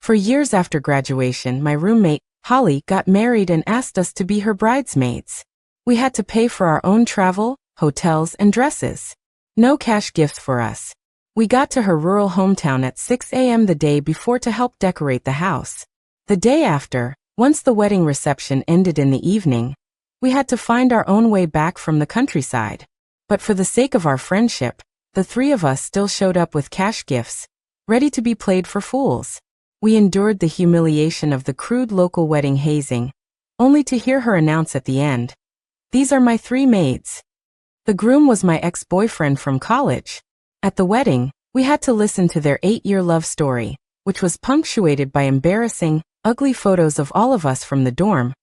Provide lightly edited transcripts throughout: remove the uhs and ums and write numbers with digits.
For years after graduation, my roommate, Holly, got married and asked us to be her bridesmaids. We had to pay for our own travel, hotels, and dresses. No cash gifts for us. We got to her rural hometown at 6 a.m. the day before to help decorate the house. The day after, once the wedding reception ended in the evening, we had to find our own way back from the countryside. But for the sake of our friendship, the three of us still showed up with cash gifts, ready to be played for fools. We endured the humiliation of the crude local wedding hazing, only to hear her announce at the end, "These are my 3 maids." The groom was my ex-boyfriend from college. At the wedding, we had to listen to their 8-year love story, which was punctuated by embarrassing, ugly photos of all of us from the dorm,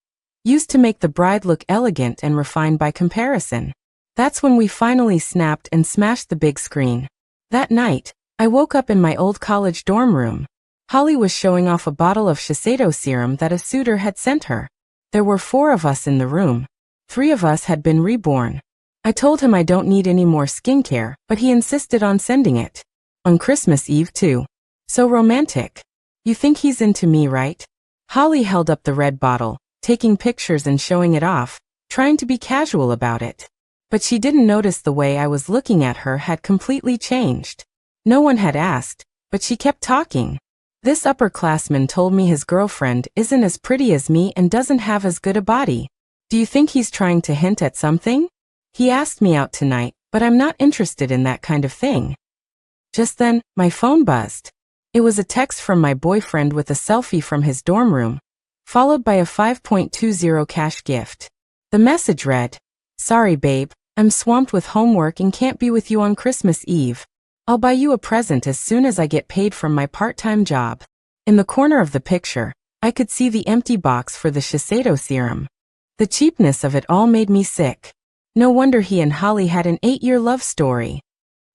used to make the bride look elegant and refined by comparison. That's when we finally snapped and smashed the big screen. That night, I woke up in my old college dorm room. Holly was showing off a bottle of Shiseido serum that a suitor had sent her. There were 4 of us in the room. 3 of us had been reborn. I told him I don't need any more skincare, but he insisted on sending it. On Christmas Eve too. So romantic. You think he's into me, right? Holly held up the red bottle, taking pictures and showing it off, trying to be casual about it. But she didn't notice the way I was looking at her had completely changed. No one had asked, but she kept talking. This upperclassman told me his girlfriend isn't as pretty as me and doesn't have as good a body. Do you think he's trying to hint at something? He asked me out tonight, but I'm not interested in that kind of thing. Just then, my phone buzzed. It was a text from my boyfriend with a selfie from his dorm room, followed by a 5.20 cash gift. The message read, "Sorry babe, I'm swamped with homework and can't be with you on Christmas Eve. I'll buy you a present as soon as I get paid from my part-time job." In the corner of the picture, I could see the empty box for the Shiseido serum. The cheapness of it all made me sick. No wonder he and Holly had an 8-year love story.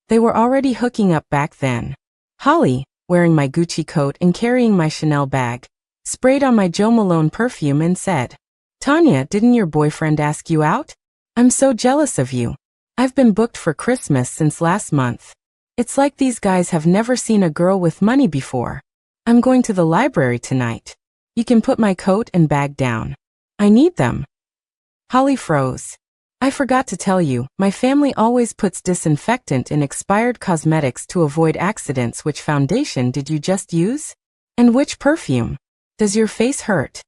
They were already hooking up back then. Holly, wearing my Gucci coat and carrying my Chanel bag, sprayed on my Jo Malone perfume and said, "Tanya, didn't your boyfriend ask you out? I'm so jealous of you. I've been booked for Christmas since last month. It's like these guys have never seen a girl with money before. I'm going to the library tonight. You can put my coat and bag down. I need them." Holly froze. "I forgot to tell you, my family always puts disinfectant in expired cosmetics to avoid accidents. Which foundation did you just use? And which perfume? Does your face hurt?"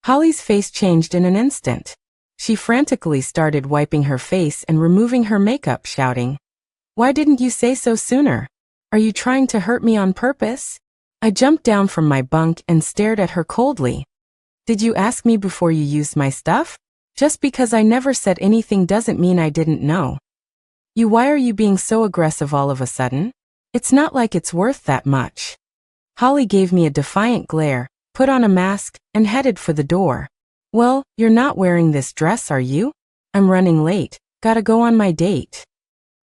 Holly's face changed in an instant. She frantically started wiping her face and removing her makeup, shouting, "Why didn't you say so sooner? Are you trying to hurt me on purpose?" I jumped down from my bunk and stared at her coldly. "Did you ask me before you used my stuff? Just because I never said anything doesn't mean I didn't know. Why are you being so aggressive all of a sudden? It's not like it's worth that much." Holly gave me a defiant glare, put on a mask, and headed for the door. "Well, you're not wearing this dress, are you? I'm running late, gotta go on my date."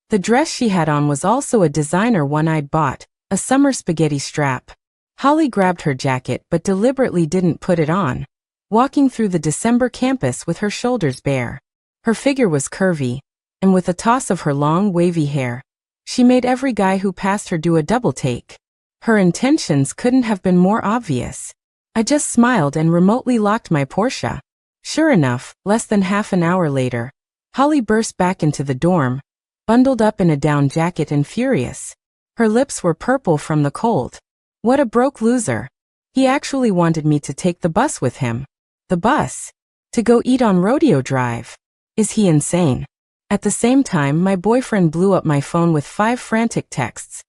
The dress she had on was also a designer one I'd bought, a summer spaghetti strap. Holly grabbed her jacket but deliberately didn't put it on, walking through the December campus with her shoulders bare. Her figure was curvy, and with a toss of her long, wavy hair, she made every guy who passed her do a double take. Her intentions couldn't have been more obvious. I just smiled and remotely locked my Porsche. Sure enough, less than half an hour later, Holly burst back into the dorm, bundled up in a down jacket and furious. Her lips were purple from the cold. What a broke loser. He actually wanted me to take the bus with him. The bus? To go eat on Rodeo Drive. Is he insane? At the same time, my boyfriend blew up my phone with 5 frantic texts.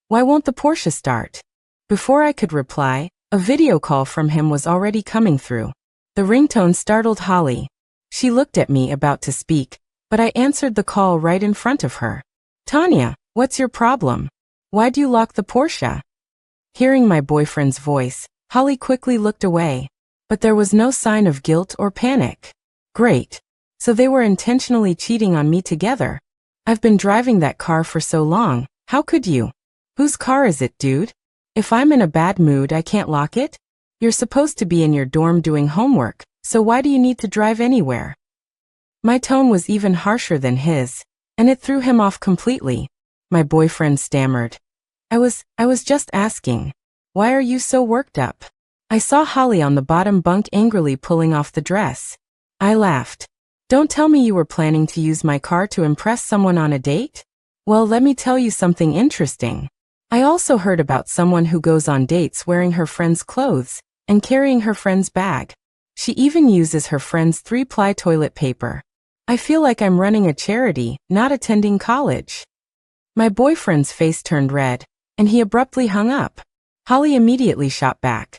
"Why won't the Porsche start?" Before I could reply, a video call from him was already coming through. The ringtone startled Holly. She looked at me about to speak, but I answered the call right in front of her. "Tanya, what's your problem? Why'd you lock the Porsche?" Hearing my boyfriend's voice, Holly quickly looked away, but there was no sign of guilt or panic. Great. So they were intentionally cheating on me together. I've been driving that car for so long, how could you? Whose car is it, dude? If I'm in a bad mood, I can't lock it? You're supposed to be in your dorm doing homework, so why do you need to drive anywhere? My tone was even harsher than his, and it threw him off completely. My boyfriend stammered. I was just asking. Why are you so worked up? I saw Holly on the bottom bunk angrily pulling off the dress. I laughed. Don't tell me you were planning to use my car to impress someone on a date? Well, let me tell you something interesting. I also heard about someone who goes on dates wearing her friend's clothes and carrying her friend's bag. She even uses her friend's 3-ply toilet paper. I feel like I'm running a charity, not attending college. My boyfriend's face turned red, and he abruptly hung up. Holly immediately shot back.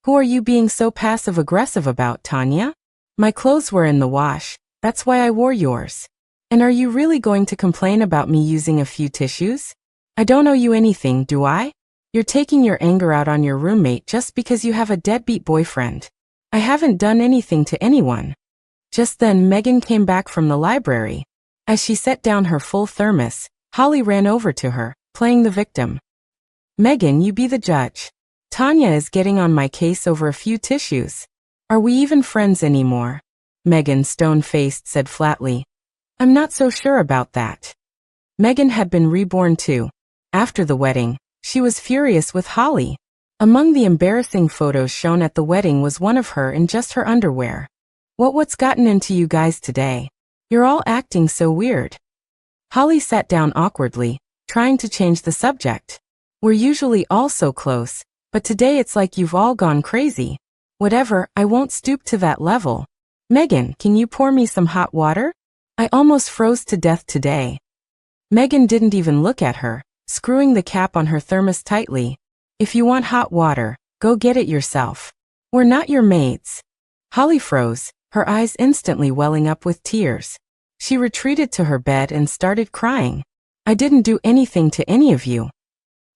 Who are you being so passive-aggressive about, Tanya? My clothes were in the wash, that's why I wore yours. And are you really going to complain about me using a few tissues? I don't owe you anything, do I? You're taking your anger out on your roommate just because you have a deadbeat boyfriend. I haven't done anything to anyone. Just then Megan came back from the library. As she set down her full thermos, Holly ran over to her, playing the victim. Megan, you be the judge. Tanya is getting on my case over a few tissues. Are we even friends anymore? Megan, stone-faced, said flatly. I'm not so sure about that. Megan had been reborn too. After the wedding, she was furious with Holly. Among the embarrassing photos shown at the wedding was one of her in just her underwear. What's gotten into you guys today? You're all acting so weird. Holly sat down awkwardly, trying to change the subject. We're usually all so close, but today it's like you've all gone crazy. Whatever, I won't stoop to that level. Megan, can you pour me some hot water? I almost froze to death today. Megan didn't even look at her, screwing the cap on her thermos tightly. If you want hot water, go get it yourself. We're not your maids. Holly froze, her eyes instantly welling up with tears. She retreated to her bed and started crying. I didn't do anything to any of you.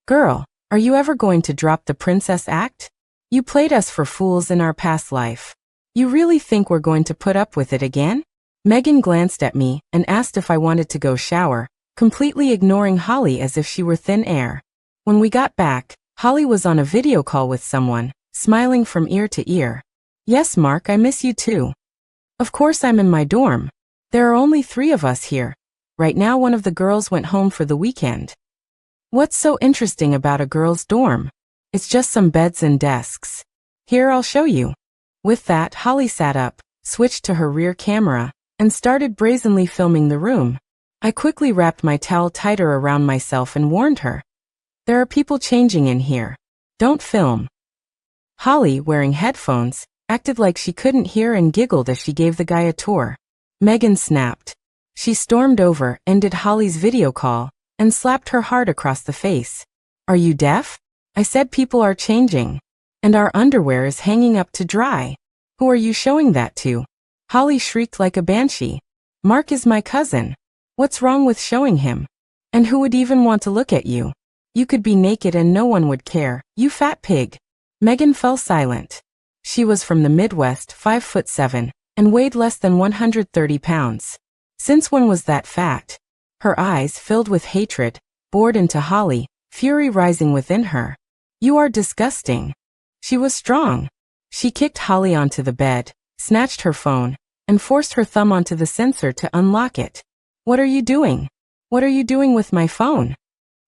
Girl, are you ever going to drop the princess act? You played us for fools in our past life. You really think we're going to put up with it again? Megan glanced at me and asked if I wanted to go shower, completely ignoring Holly as if she were thin air. When we got back, Holly was on a video call with someone, smiling from ear to ear. Yes, Mark, I miss you too. Of course I'm in my dorm. There are only 3 of us here. Right now one of the girls went home for the weekend. What's so interesting about a girl's dorm? It's just some beds and desks. Here, I'll show you. With that, Holly sat up, switched to her rear camera, and started brazenly filming the room. I quickly wrapped my towel tighter around myself and warned her. There are people changing in here. Don't film. Holly, wearing headphones, acted like she couldn't hear and giggled as she gave the guy a tour. Megan snapped. She stormed over, ended Holly's video call, and slapped her hard across the face. Are you deaf? I said people are changing. And our underwear is hanging up to dry. Who are you showing that to? Holly shrieked like a banshee. Mark is my cousin. What's wrong with showing him? And who would even want to look at you? You could be naked and no one would care, you fat pig. Megan fell silent. She was from the Midwest, 5'7", and weighed less than 130 pounds. Since when was that fat? Her eyes filled with hatred, bored into Holly, fury rising within her. You are disgusting. She was strong. She kicked Holly onto the bed, snatched her phone, and forced her thumb onto the sensor to unlock it. What are you doing? What are you doing with my phone?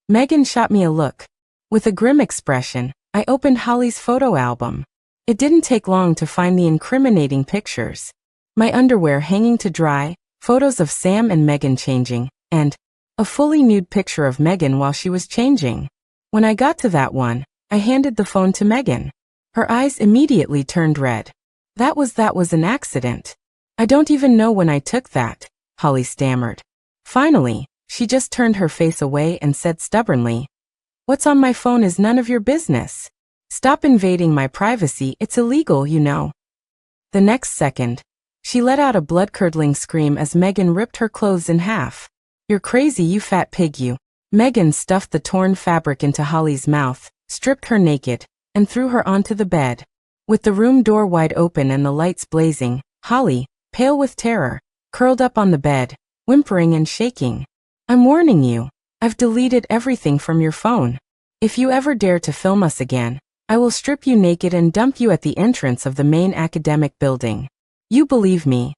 Megan shot me a look. With a grim expression, I opened Holly's photo album. It didn't take long to find the incriminating pictures. My underwear hanging to dry, photos of Sam and Megan changing, and a fully nude picture of Megan while she was changing. When I got to that one, I handed the phone to Megan. Her eyes immediately turned red. That was an accident. I don't even know when I took that, Holly stammered. Finally, she just turned her face away and said stubbornly, What's on my phone is none of your business. Stop invading my privacy, it's illegal, you know. The next second, she let out a blood-curdling scream as Megan ripped her clothes in half. You're crazy, you fat pig, you. Megan stuffed the torn fabric into Holly's mouth, stripped her naked, and threw her onto the bed. With the room door wide open and the lights blazing, Holly, pale with terror, curled up on the bed, whimpering and shaking. I'm warning you. I've deleted everything from your phone. If you ever dare to film us again, I will strip you naked and dump you at the entrance of the main academic building. You believe me?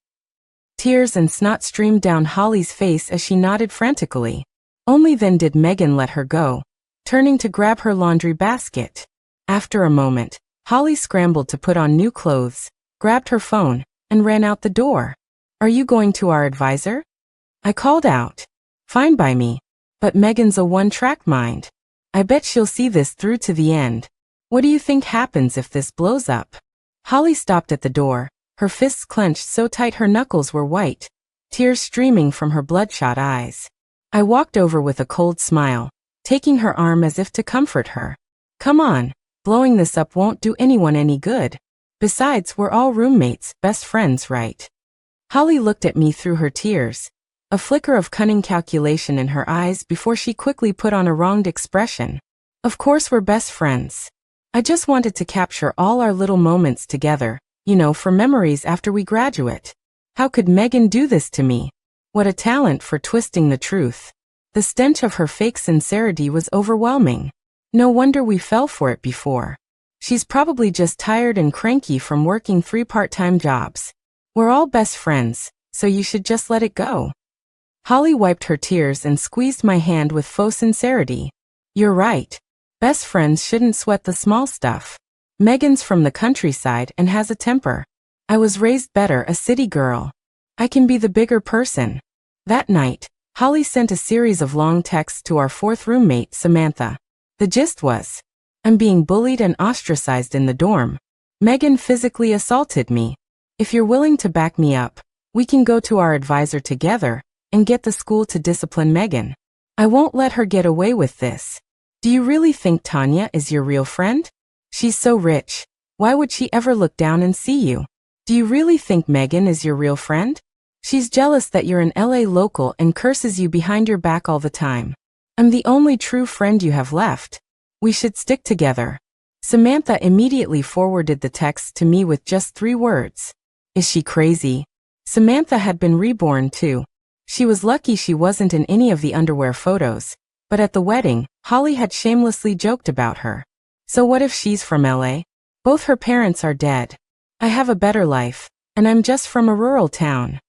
Tears and snot streamed down Holly's face as she nodded frantically. Only then did Megan let her go, turning to grab her laundry basket. After a moment, Holly scrambled to put on new clothes, grabbed her phone, and ran out the door. Are you going to our advisor? I called out. Fine by me. But Megan's a one-track mind. I bet she'll see this through to the end. What do you think happens if this blows up? Holly stopped at the door, her fists clenched so tight her knuckles were white, tears streaming from her bloodshot eyes. I walked over with a cold smile, taking her arm as if to comfort her. Come on, blowing this up won't do anyone any good. Besides, we're all roommates, best friends, right? Holly looked at me through her tears, a flicker of cunning calculation in her eyes before she quickly put on a wronged expression. Of course we're best friends. I just wanted to capture all our little moments together, for memories after we graduate. How could Megan do this to me? What a talent for twisting the truth. The stench of her fake sincerity was overwhelming. No wonder we fell for it before. She's probably just tired and cranky from working 3 part-time jobs. We're all best friends, so you should just let it go. Holly wiped her tears and squeezed my hand with faux sincerity. You're right. Best friends shouldn't sweat the small stuff. Megan's from the countryside and has a temper. I was raised better, a city girl. I can be the bigger person. That night, Holly sent a series of long texts to our 4th roommate, Samantha. The gist was, I'm being bullied and ostracized in the dorm. Megan physically assaulted me. If you're willing to back me up, we can go to our advisor together and get the school to discipline Megan. I won't let her get away with this. Do you really think Tanya is your real friend? She's so rich. Why would she ever look down and see you? Do you really think Megan is your real friend? She's jealous that you're an LA local and curses you behind your back all the time. I'm the only true friend you have left. We should stick together. Samantha immediately forwarded the text to me with just 3 words. Is she crazy? Samantha had been reborn too. She was lucky she wasn't in any of the underwear photos, but at the wedding, Holly had shamelessly joked about her. So what if she's from LA? Both her parents are dead. I have a better life, and I'm just from a rural town.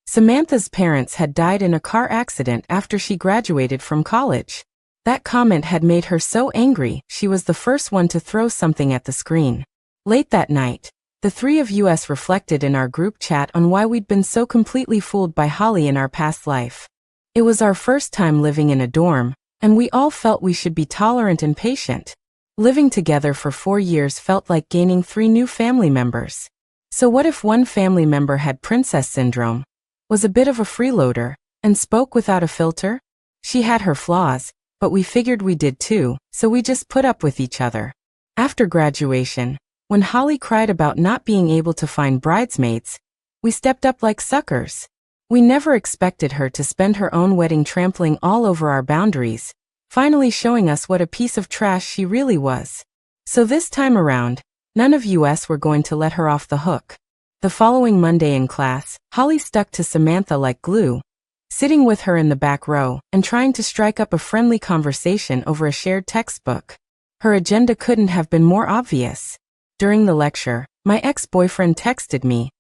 Samantha's parents had died in a car accident after she graduated from college. That comment had made her so angry she was the first one to throw something at the screen. Late that night, the 3 of us reflected in our group chat on why we'd been so completely fooled by Holly in our past life. It was our first time living in a dorm, and we all felt we should be tolerant and patient. Living together for 4 years felt like gaining 3 new family members. So what if one family member had princess syndrome, was a bit of a freeloader, and spoke without a filter? She had her flaws, but we figured we did too, so we just put up with each other. After graduation, when Holly cried about not being able to find bridesmaids, we stepped up like suckers. We never expected her to spend her own wedding trampling all over our boundaries, finally showing us what a piece of trash she really was. So this time around, none of us were going to let her off the hook. The following Monday in class, Holly stuck to Samantha like glue, sitting with her in the back row and trying to strike up a friendly conversation over a shared textbook. Her agenda couldn't have been more obvious. During the lecture, my ex-boyfriend texted me,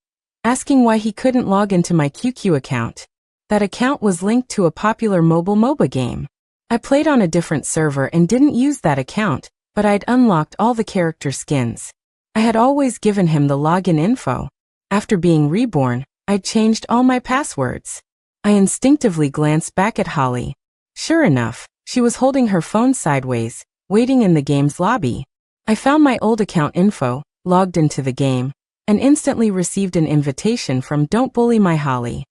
asking why he couldn't log into my QQ account. That account was linked to a popular mobile MOBA game. I played on a different server and didn't use that account, but I'd unlocked all the character skins. I had always given him the login info. After being reborn, I'd changed all my passwords. I instinctively glanced back at Holly. Sure enough, she was holding her phone sideways, waiting in the game's lobby. I found my old account info, logged into the game, and instantly received an invitation from Don't Bully My Holly.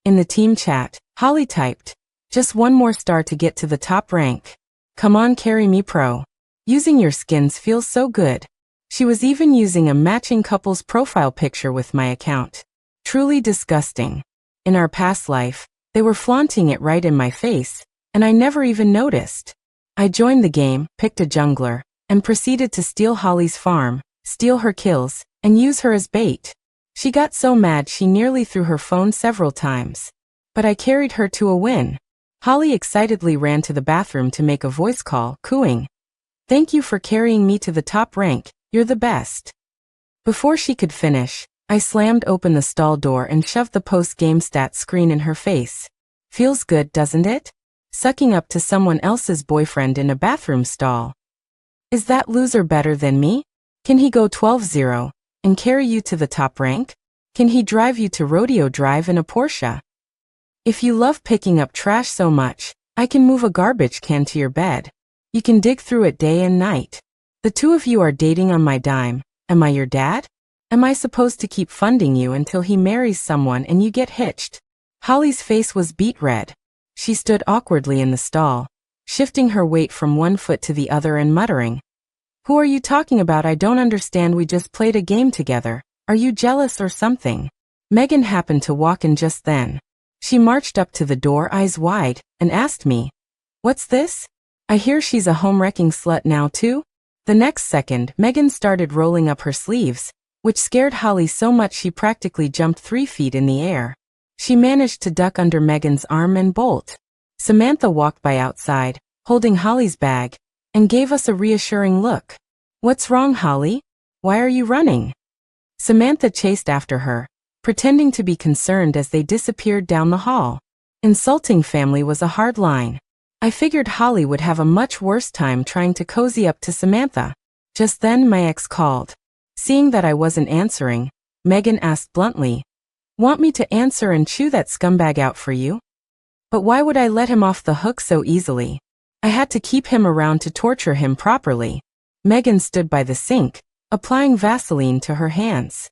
In the team chat, Holly typed, just 1 more star to get to the top rank. Come on, carry me pro. Using your skins feels so good. She was even using a matching couple's profile picture with my account. Truly disgusting. In our past life, they were flaunting it right in my face, and I never even noticed. I joined the game, picked a jungler, and proceeded to steal Holly's farm, steal her kills, and use her as bait. She got so mad she nearly threw her phone several times. But I carried her to a win. Holly excitedly ran to the bathroom to make a voice call, cooing, "Thank you for carrying me to the top rank, you're the best." Before she could finish, I slammed open the stall door and shoved the post-game stat screen in her face. Feels good, doesn't it? Sucking up to someone else's boyfriend in a bathroom stall. Is that loser better than me? Can he go 12-0 and carry you to the top rank? Can he drive you to Rodeo Drive in a Porsche? If you love picking up trash so much, I can move a garbage can to your bed. You can dig through it day and night. The two of you are dating on my dime. Am I your dad? Am I supposed to keep funding you until he marries someone and you get hitched? Holly's face was beet red. She stood awkwardly in the stall, shifting her weight from one foot to the other and muttering, "Who are you talking about? I don't understand. We just played a game together. Are you jealous or something?" Megan happened to walk in just then. She marched up to the door, eyes wide, and asked me, "What's this? I hear she's a home-wrecking slut now too?" The next second, Megan started rolling up her sleeves, which scared Holly so much she practically jumped 3 feet in the air. She managed to duck under Megan's arm and bolt. Samantha walked by outside, holding Holly's bag, and gave us a reassuring look. "What's wrong, Holly? Why are you running?" Samantha chased after her, pretending to be concerned as they disappeared down the hall. Insulting family was a hard line. I figured Holly would have a much worse time trying to cozy up to Samantha. Just then my ex called. Seeing that I wasn't answering, Megan asked bluntly, "Want me to answer and chew that scumbag out for you?" But why would I let him off the hook so easily? I had to keep him around to torture him properly. Megan stood by the sink, applying Vaseline to her hands.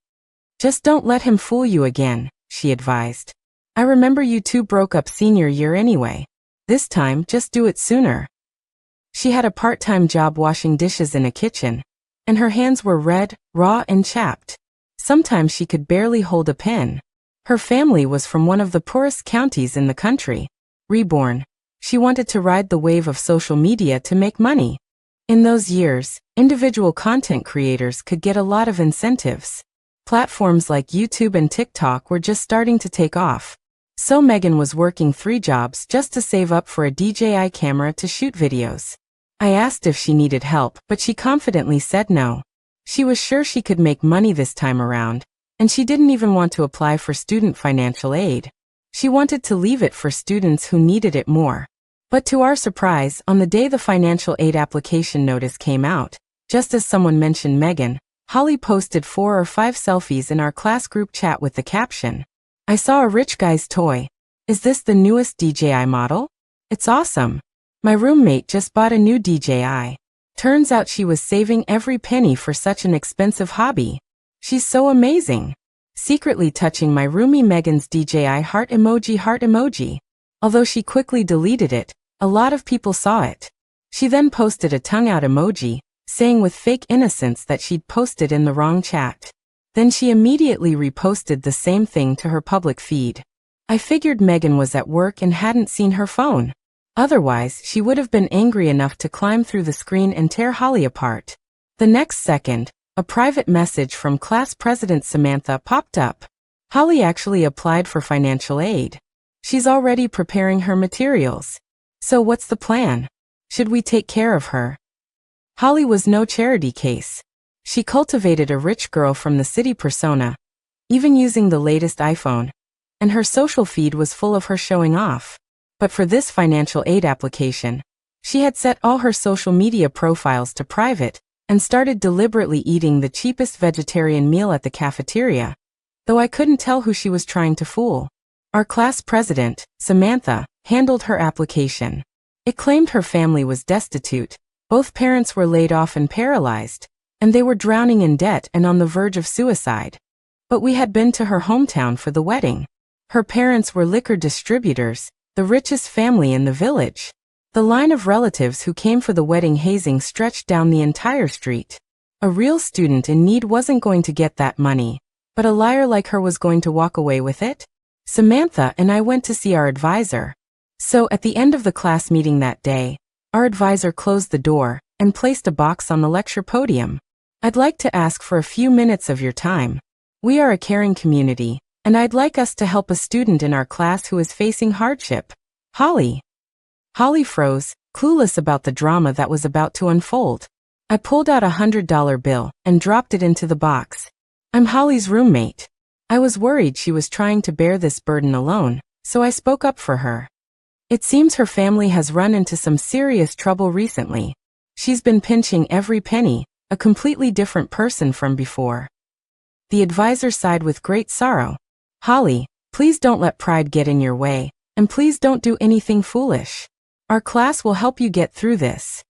"Just don't let him fool you again," she advised. "I remember you two broke up senior year anyway. This time, just do it sooner." She had a part-time job washing dishes in a kitchen, and her hands were red, raw, and chapped. Sometimes she could barely hold a pen. Her family was from one of the poorest counties in the country, Reborn. She wanted to ride the wave of social media to make money. In those years, individual content creators could get a lot of incentives. Platforms like YouTube and TikTok were just starting to take off. So Megan was working 3 jobs just to save up for a DJI camera to shoot videos. I asked if she needed help, but she confidently said no. She was sure she could make money this time around, and she didn't even want to apply for student financial aid. She wanted to leave it for students who needed it more. But to our surprise, on the day the financial aid application notice came out, just as someone mentioned Megan, Holly posted 4 or 5 selfies in our class group chat with the caption, "I saw a rich guy's toy. Is this the newest DJI model? It's awesome. My roommate just bought a new DJI. Turns out she was saving every penny for such an expensive hobby. She's so amazing." Secretly touching my roomie Megan's DJI heart emoji. Although she quickly deleted it, a lot of people saw it. She then posted a tongue-out emoji, saying with fake innocence that she'd posted in the wrong chat. Then she immediately reposted the same thing to her public feed. I figured Megan was at work and hadn't seen her phone. Otherwise, she would have been angry enough to climb through the screen and tear Holly apart. The next second, a private message from class president Samantha popped up. Holly actually applied for financial aid. She's already preparing her materials. So what's the plan? Should we take care of her? Holly was no charity case. She cultivated a rich girl from the city persona, even using the latest iPhone, and her social feed was full of her showing off. But for this financial aid application, she had set all her social media profiles to private and started deliberately eating the cheapest vegetarian meal at the cafeteria, though I couldn't tell who she was trying to fool. Our class president, Samantha, handled her application. It claimed her family was destitute, both parents were laid off and paralyzed, and they were drowning in debt and on the verge of suicide. But we had been to her hometown for the wedding. Her parents were liquor distributors, the richest family in the village. The line of relatives who came for the wedding hazing stretched down the entire street. A real student in need wasn't going to get that money, but a liar like her was going to walk away with it. Samantha and I went to see our advisor. So at the end of the class meeting that day, our advisor closed the door and placed a box on the lecture podium. "I'd like to ask for a few minutes of your time. We are a caring community, and I'd like us to help a student in our class who is facing hardship. Holly." Holly froze, clueless about the drama that was about to unfold. I pulled out a $100 bill and dropped it into the box. "I'm Holly's roommate." I was worried she was trying to bear this burden alone, so I spoke up for her. "It seems her family has run into some serious trouble recently. She's been pinching every penny, a completely different person from before. The advisor sighed with great sorrow. Holly, please don't let pride get in your way, and please don't do anything foolish. Our class will help you get through this.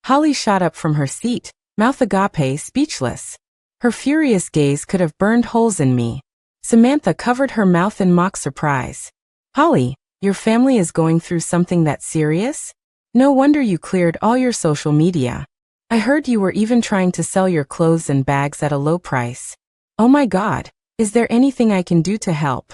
Holly shot up from her seat, mouth agape, speechless. Her furious gaze could have burned holes in me. Samantha covered her mouth in mock surprise. Holly, your family is going through something that serious? No wonder you cleared all your social media. I heard you were even trying to sell your clothes and bags at a low price. Oh my God, is there anything I can do to help?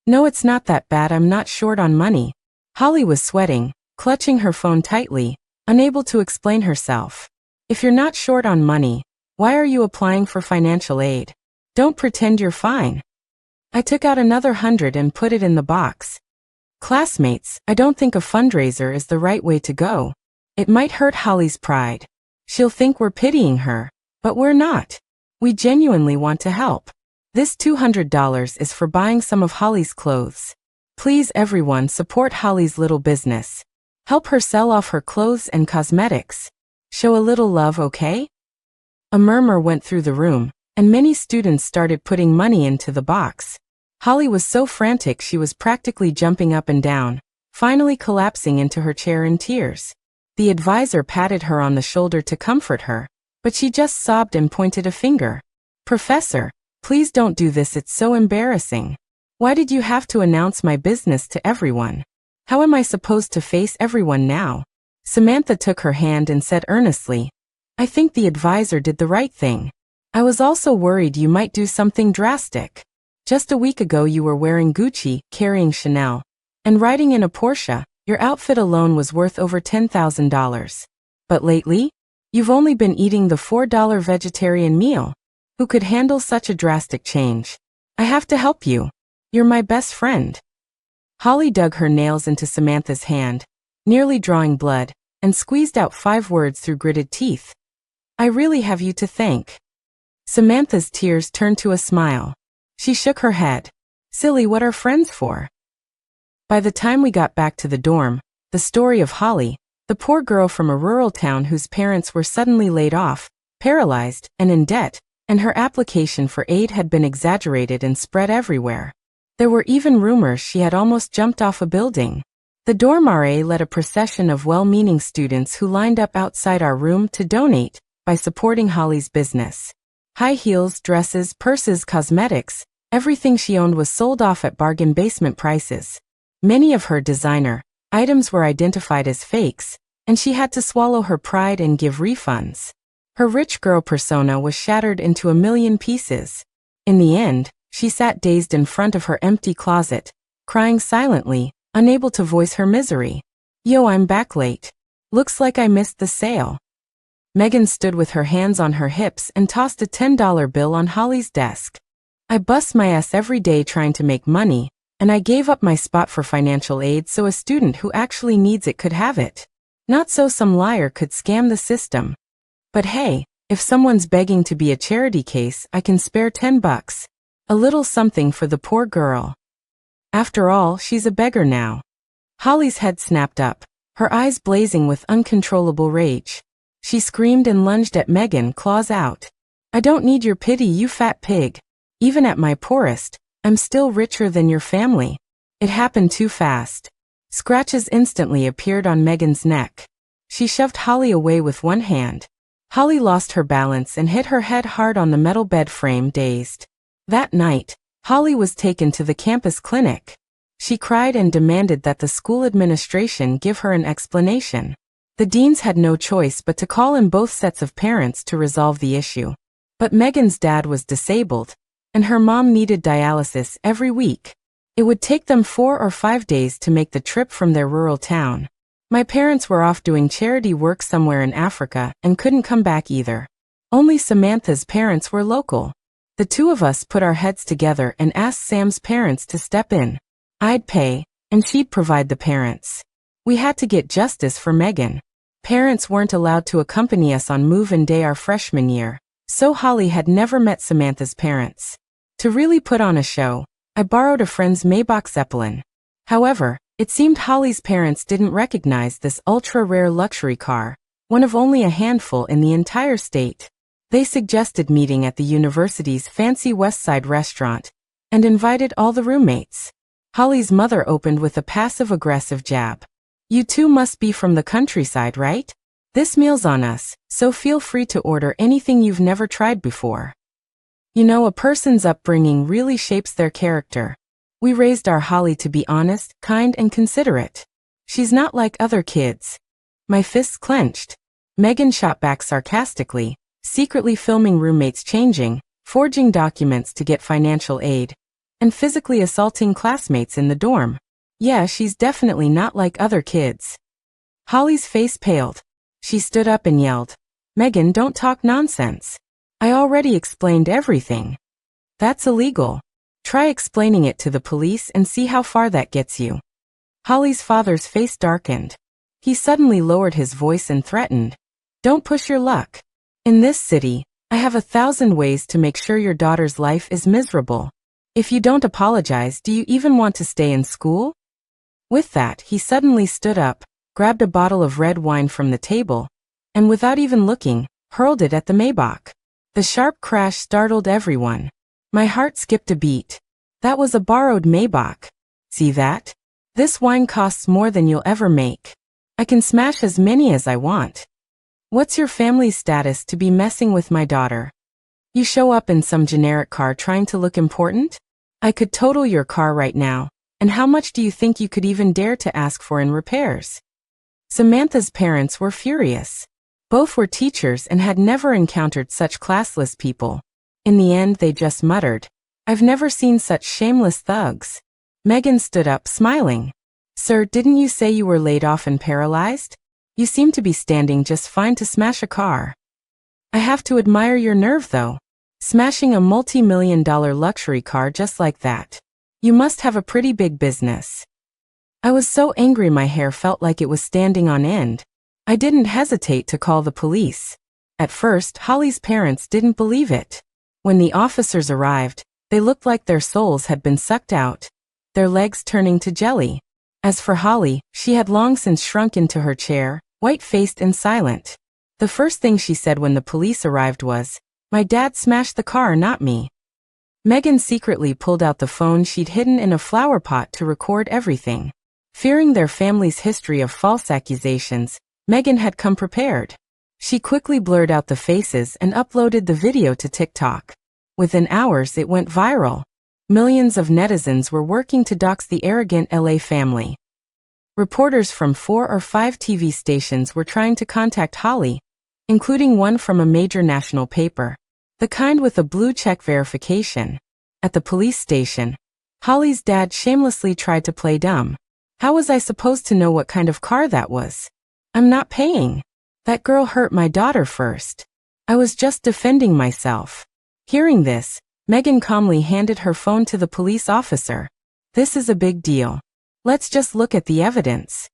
No, it's not that bad. I'm not short on money. Holly was sweating, clutching her phone tightly, unable to explain herself. If you're not short on money, why are you applying for financial aid? Don't pretend you're fine. I took out another 100 and put it in the box. Classmates, I don't think a fundraiser is the right way to go. It might hurt Holly's pride. She'll think we're pitying her, but we're not. We genuinely want to help. This $200 is for buying some of Holly's clothes. Please everyone support Holly's little business. Help her sell off her clothes and cosmetics. Show a little love, okay? A murmur went through the room, and many students started putting money into the box. Holly was so frantic she was practically jumping up and down, finally collapsing into her chair in tears. The advisor patted her on the shoulder to comfort her, but she just sobbed and pointed a finger. Professor, please don't do this, it's so embarrassing. Why did you have to announce my business to everyone? How am I supposed to face everyone now? Samantha took her hand and said earnestly, I think the advisor did the right thing. I was also worried you might do something drastic. Just a week ago you were wearing Gucci, carrying Chanel, and riding in a Porsche. Your outfit alone was worth over $10,000. But lately, you've only been eating the $4 vegetarian meal. Who could handle such a drastic change? I have to help you. You're my best friend. Holly dug her nails into Samantha's hand, nearly drawing blood, and squeezed out 5 words through gritted teeth. I really have you to thank. Samantha's tears turned to a smile. She shook her head. Silly, what are friends for? By the time we got back to the dorm, the story of Holly, the poor girl from a rural town whose parents were suddenly laid off, paralyzed, and in debt, and her application for aid had been exaggerated and spread everywhere. There were even rumors she had almost jumped off a building. The dorm RA led a procession of well-meaning students who lined up outside our room to donate by supporting Holly's business. High heels, dresses, purses, cosmetics, everything she owned was sold off at bargain basement prices. Many of her designer items were identified as fakes, and she had to swallow her pride and give refunds. Her rich girl persona was shattered into a million pieces. In the end, she sat dazed in front of her empty closet, crying silently, unable to voice her misery. Yo, I'm back late. Looks like I missed the sale. Megan stood with her hands on her hips and tossed a $10 bill on Holly's desk. I bust my ass every day trying to make money, and I gave up my spot for financial aid so a student who actually needs it could have it. Not so some liar could scam the system. But hey, if someone's begging to be a charity case, I can spare $10. A little something for the poor girl. After all, she's a beggar now. Holly's head snapped up, her eyes blazing with uncontrollable rage. She screamed and lunged at Megan, claws out. I don't need your pity, you fat pig. Even at my poorest, I'm still richer than your family. It happened too fast. Scratches instantly appeared on Megan's neck. She shoved Holly away with one hand. Holly lost her balance and hit her head hard on the metal bed frame, dazed. That night, Holly was taken to the campus clinic. She cried and demanded that the school administration give her an explanation. The deans had no choice but to call in both sets of parents to resolve the issue. But Megan's dad was disabled, and her mom needed dialysis every week. It would take them 4 or 5 days to make the trip from their rural town. My parents were off doing charity work somewhere in Africa and couldn't come back either. Only Samantha's parents were local. The two of us put our heads together and asked Sam's parents to step in. I'd pay, and she'd provide the parents. We had to get justice for Megan. Parents weren't allowed to accompany us on move-in day our freshman year, so Holly had never met Samantha's parents. To really put on a show, I borrowed a friend's Maybach Zeppelin. However, it seemed Holly's parents didn't recognize this ultra-rare luxury car, one of only a handful in the entire state. They suggested meeting at the university's fancy West Side restaurant and invited all the roommates. Holly's mother opened with a passive-aggressive jab. "You two must be from the countryside, right? This meal's on us, so feel free to order anything you've never tried before." You know, a person's upbringing really shapes their character. We raised our Holly to be honest, kind, and considerate. She's not like other kids. My fists clenched. Megan shot back sarcastically, secretly filming roommates changing, forging documents to get financial aid, and physically assaulting classmates in the dorm. Yeah, she's definitely not like other kids. Holly's face paled. She stood up and yelled, "Megan, don't talk nonsense. I already explained everything. That's illegal. Try explaining it to the police and see how far that gets you." Holly's father's face darkened. He suddenly lowered his voice and threatened, "Don't push your luck. In this city, I have 1,000 ways to make sure your daughter's life is miserable. If you don't apologize, do you even want to stay in school?" With that, he suddenly stood up, grabbed a bottle of red wine from the table, and without even looking, hurled it at the Maybach. The sharp crash startled everyone. My heart skipped a beat. That was a borrowed Maybach. See that? This wine costs more than you'll ever make. I can smash as many as I want. What's your family's status to be messing with my daughter? You show up in some generic car trying to look important? I could total your car right now, and how much do you think you could even dare to ask for in repairs? Samantha's parents were furious. Both were teachers and had never encountered such classless people. In the end, they just muttered, "I've never seen such shameless thugs." Megan stood up, smiling. "Sir, didn't you say you were laid off and paralyzed? You seem to be standing just fine to smash a car." "I have to admire your nerve, though. Smashing a multi-million-dollar luxury car just like that. You must have a pretty big business." I was so angry my hair felt like it was standing on end. I didn't hesitate to call the police. At first, Holly's parents didn't believe it. When the officers arrived, they looked like their souls had been sucked out, their legs turning to jelly. As for Holly, she had long since shrunk into her chair, white-faced and silent. The first thing she said when the police arrived was, "My dad smashed the car, not me." Megan secretly pulled out the phone she'd hidden in a flower pot to record everything. Fearing their family's history of false accusations, Megan had come prepared. She quickly blurred out the faces and uploaded the video to TikTok. Within hours, it went viral. Millions of netizens were working to dox the arrogant LA family. Reporters from 4 or 5 TV stations were trying to contact Holly, including one from a major national paper, the kind with a blue check verification. At the police station, Holly's dad shamelessly tried to play dumb. "How was I supposed to know what kind of car that was? I'm not paying. That girl hurt my daughter first. I was just defending myself." Hearing this, Megan calmly handed her phone to the police officer. "This is a big deal. Let's just look at the evidence."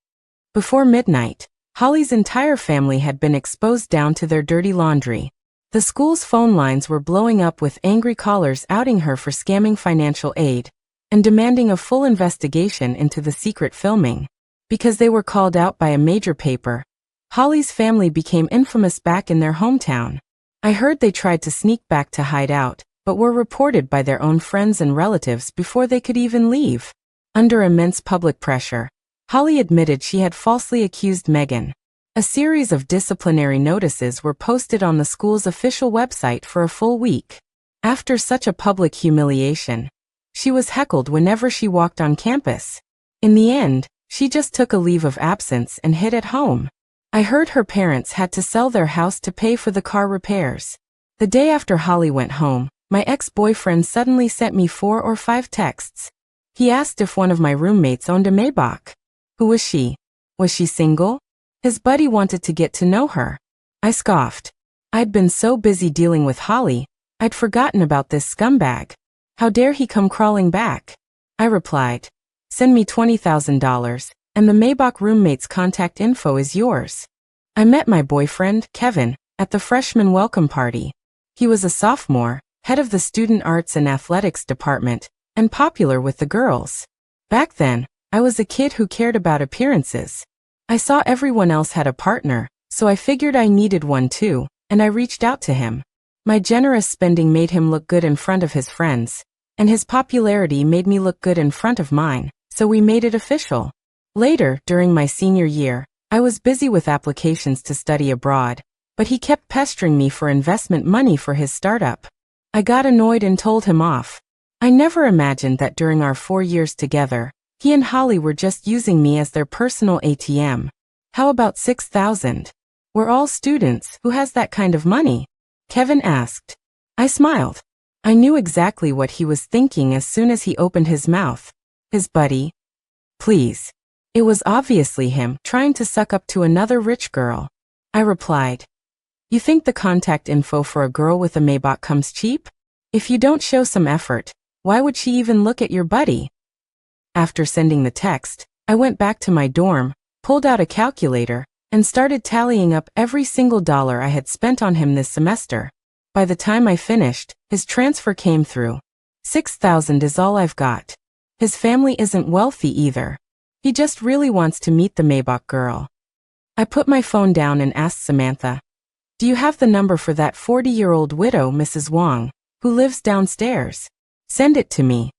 Before midnight, Holly's entire family had been exposed down to their dirty laundry. The school's phone lines were blowing up with angry callers outing her for scamming financial aid and demanding a full investigation into the secret filming. Because they were called out by a major paper, Holly's family became infamous back in their hometown. I heard they tried to sneak back to hide out, but were reported by their own friends and relatives before they could even leave. Under immense public pressure, Holly admitted she had falsely accused Megan. A series of disciplinary notices were posted on the school's official website for a full week. After such a public humiliation, she was heckled whenever she walked on campus. In the end, she just took a leave of absence and hid at home. I heard her parents had to sell their house to pay for the car repairs. The day after Holly went home, my ex-boyfriend suddenly sent me 4 or 5 texts. He asked if one of my roommates owned a Maybach. Who was she? Was she single? His buddy wanted to get to know her. I scoffed. I'd been so busy dealing with Holly, I'd forgotten about this scumbag. How dare he come crawling back? I replied, "Send me $20,000, and the Maybach roommate's contact info is yours." I met my boyfriend, Kevin, at the freshman welcome party. He was a sophomore, head of the student arts and athletics department, and popular with the girls. Back then, I was a kid who cared about appearances. I saw everyone else had a partner, so I figured I needed one too, and I reached out to him. My generous spending made him look good in front of his friends, and his popularity made me look good in front of mine, so we made it official. Later, during my senior year, I was busy with applications to study abroad, but he kept pestering me for investment money for his startup. I got annoyed and told him off. I never imagined that during our 4 years together, he and Holly were just using me as their personal ATM. How about 6,000? We're all students. Who has that kind of money? Kevin asked. I smiled. I knew exactly what he was thinking as soon as he opened his mouth. His buddy? Please. It was obviously him trying to suck up to another rich girl. I replied. You think the contact info for a girl with a Maybach comes cheap? If you don't show some effort, why would she even look at your buddy? After sending the text, I went back to my dorm, pulled out a calculator, and started tallying up every single dollar I had spent on him this semester. By the time I finished, his transfer came through. 6,000 is all I've got. His family isn't wealthy either. He just really wants to meet the Maybach girl. I put my phone down and asked Samantha, do you have the number for that 40-year-old widow, Mrs. Wong, who lives downstairs? Send it to me.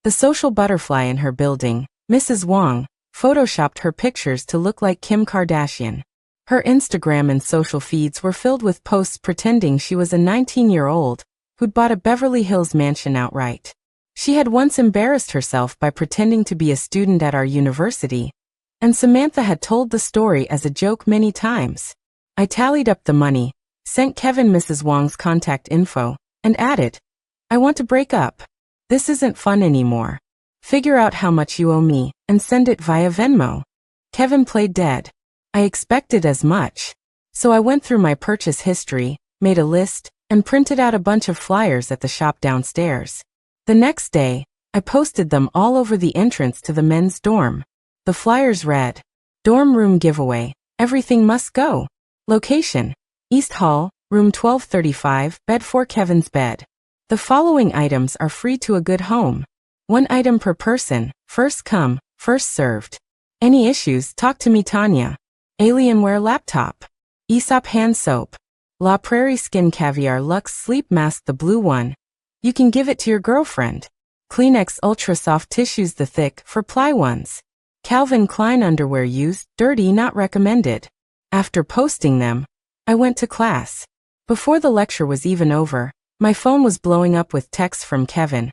The social butterfly in her building, Mrs. Wong, photoshopped her pictures to look like Kim Kardashian. Her Instagram and social feeds were filled with posts pretending she was a 19-year-old who'd bought a Beverly Hills mansion outright. She had once embarrassed herself by pretending to be a student at our university, and Samantha had told the story as a joke many times. I tallied up the money, sent Kevin Mrs. Wong's contact info, and added, I want to break up. This isn't fun anymore. Figure out how much you owe me, and send it via Venmo. Kevin played dead. I expected as much. So I went through my purchase history, made a list, and printed out a bunch of flyers at the shop downstairs. The next day, I posted them all over the entrance to the men's dorm. The flyers read, Dorm room giveaway, everything must go. Location, East Hall, room 1235, bed for Kevin's bed. The following items are free to a good home. 1 item per person, first come, first served. Any issues, talk to me Tanya. Alienware laptop. Aesop hand soap. La Prairie Skin Caviar Luxe Sleep Mask the blue one. You can give it to your girlfriend. Kleenex Ultra Soft Tissues the thick, for ply ones. Calvin Klein underwear used, dirty not recommended. After posting them, I went to class. Before the lecture was even over, my phone was blowing up with texts from Kevin.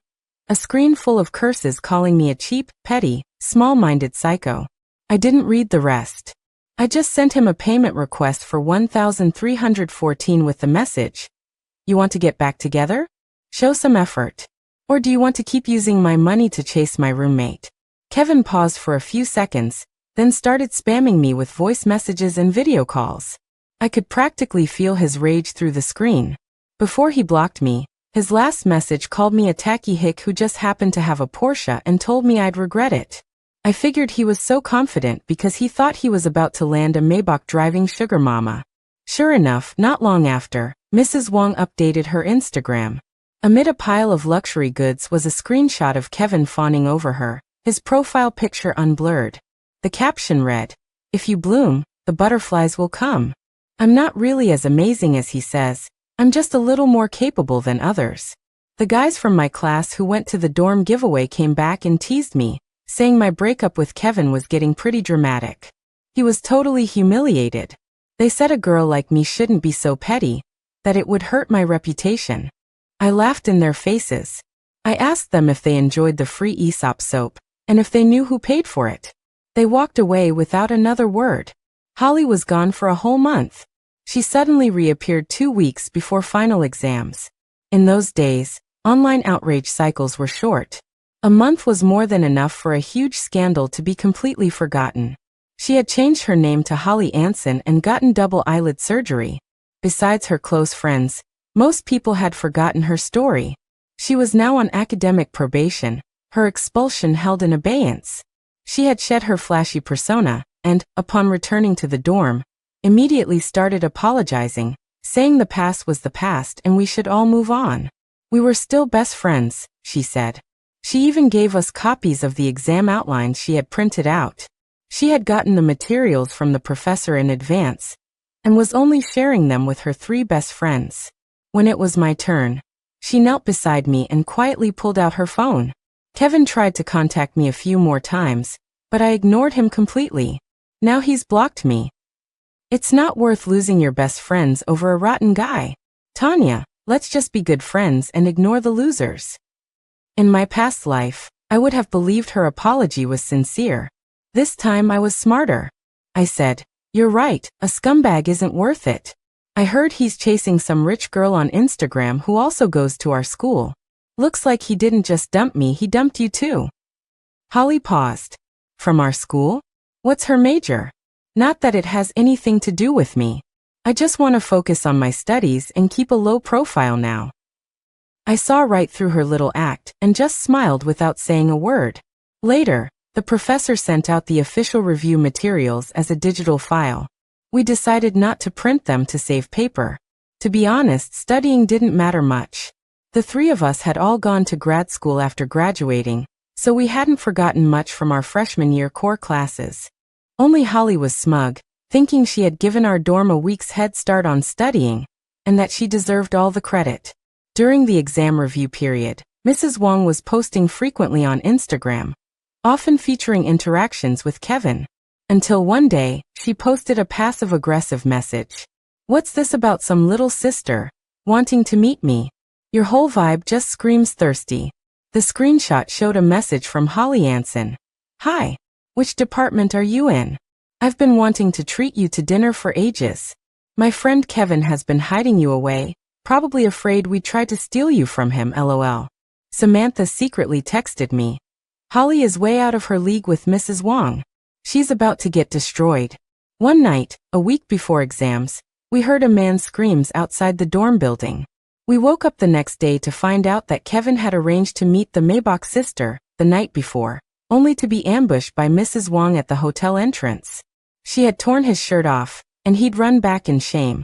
A screen full of curses calling me a cheap, petty, small-minded psycho. I didn't read the rest. I just sent him a payment request for $1,314 with the message. You want to get back together? Show some effort. Or do you want to keep using my money to chase my roommate? Kevin paused for a few seconds, then started spamming me with voice messages and video calls. I could practically feel his rage through the screen. Before he blocked me, his last message called me a tacky hick who just happened to have a Porsche and told me I'd regret it. I figured he was so confident because he thought he was about to land a Maybach driving sugar mama. Sure enough, not long after, Mrs. Wong updated her Instagram. Amid a pile of luxury goods was a screenshot of Kevin fawning over her, his profile picture unblurred. The caption read, If you bloom, the butterflies will come. I'm not really as amazing as he says. I'm just a little more capable than others. The guys from my class who went to the dorm giveaway came back and teased me, saying my breakup with Kevin was getting pretty dramatic. He was totally humiliated. They said a girl like me shouldn't be so petty, that it would hurt my reputation. I laughed in their faces. I asked them if they enjoyed the free Aesop soap, and if they knew who paid for it. They walked away without another word. Holly was gone for a whole month. She suddenly reappeared 2 weeks before final exams. In those days, online outrage cycles were short. A month was more than enough for a huge scandal to be completely forgotten. She had changed her name to Holly Anson and gotten double eyelid surgery. Besides her close friends, most people had forgotten her story. She was now on academic probation, her expulsion held in abeyance. She had shed her flashy persona, and, upon returning to the dorm, immediately started apologizing, saying the past was the past and we should all move on. We were still best friends, she said. She even gave us copies of the exam outlines she had printed out. She had gotten the materials from the professor in advance, and was only sharing them with her 3 best friends. When it was my turn, she knelt beside me and quietly pulled out her phone. Kevin tried to contact me a few more times, but I ignored him completely. Now he's blocked me. It's not worth losing your best friends over a rotten guy. Tanya, let's just be good friends and ignore the losers. In my past life, I would have believed her apology was sincere. This time I was smarter. I said, "You're right, a scumbag isn't worth it. I heard he's chasing some rich girl on Instagram who also goes to our school. Looks like he didn't just dump me, he dumped you too." Holly paused. From our school? What's her major? Not that it has anything to do with me. I just want to focus on my studies and keep a low profile now. I saw right through her little act and just smiled without saying a word. Later, the professor sent out the official review materials as a digital file. We decided not to print them to save paper. To be honest, studying didn't matter much. The 3 of us had all gone to grad school after graduating, so we hadn't forgotten much from our freshman year core classes. Only Holly was smug, thinking she had given our dorm a week's head start on studying, and that she deserved all the credit. During the exam review period, Mrs. Wong was posting frequently on Instagram, often featuring interactions with Kevin. Until one day, she posted a passive-aggressive message. "What's this about some little sister wanting to meet me? Your whole vibe just screams thirsty." The screenshot showed a message from Holly Anson. "Hi. Which department are you in? I've been wanting to treat you to dinner for ages. My friend Kevin has been hiding you away, probably afraid we tried to steal you from him, lol. Samantha secretly texted me. Holly is way out of her league with Mrs. Wong. She's about to get destroyed." One night, a week before exams, we heard a man's screams outside the dorm building. We woke up the next day to find out that Kevin had arranged to meet the Maybach sister the night before, only to be ambushed by Mrs. Wong at the hotel entrance. She had torn his shirt off, and he'd run back in shame.